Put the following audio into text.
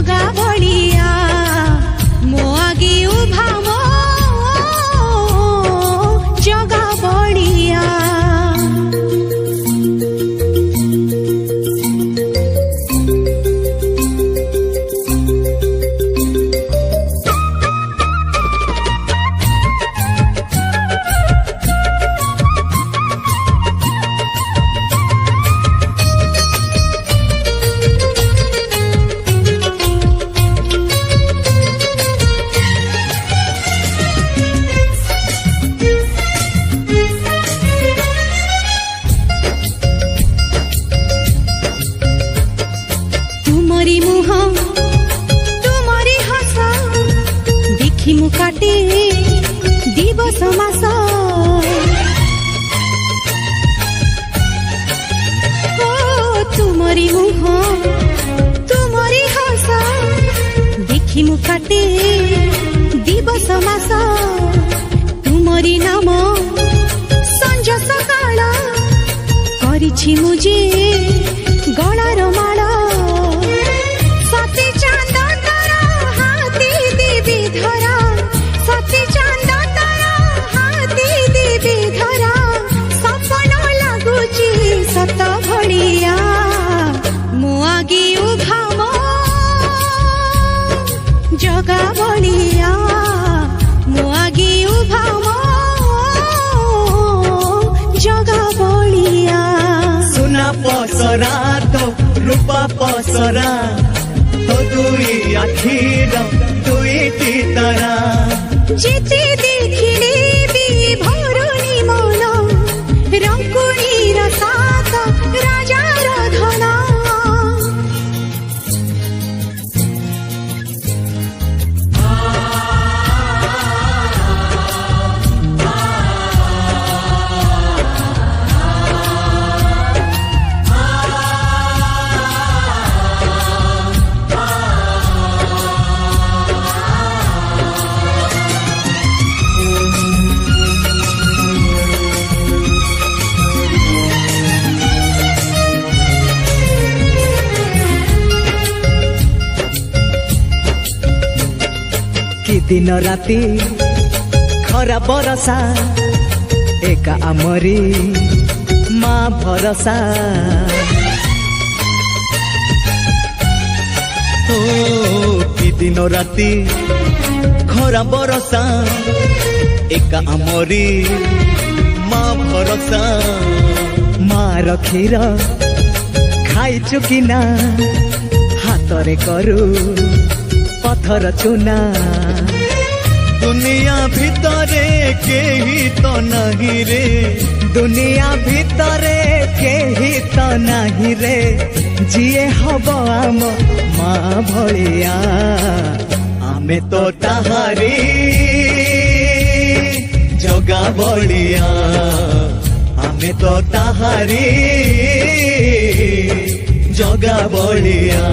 जगा बलिया मो आगे उभा मो जगा बलिया तुम्हारी मुह तुम्हारी हस देखी मु काटे दिवस मास तुम्हारी मुह तुम्हारी हस देखी मु काटे दिवस मास तुम्हारी नाम संज सकाळ करिछि मुझे गलार माला सती चांद तारा हाथी देवी धरा सती चांद तारा हाथी देवी धरा सपन लागुची सत भड़िया मो आगे उभा मो जगा बलिया मो आगे उभा मो जगा बलिया सुना पसरा तो रूपा पसरा तो दुई आखिर दुईटी तारा जेते देखिले भी भरुनी मन रंकुणी रसात राजा धना कि दिन राति खरा बरसा एका आमरी माँ भरसा ओ कि दिन राति खरा बरसा एका आमरी माँ भरसा मार क्षीर खाई चुकिना हाथरे करू पत्थर चुना दुनिया भितरे केही तो नहीं रे दुनिया भितरे केही तो नहीं रे जिए हब आम माँ भलिया आमे तो ताहारी जगा बलिया आमे तो ताहारी जगा बलिया।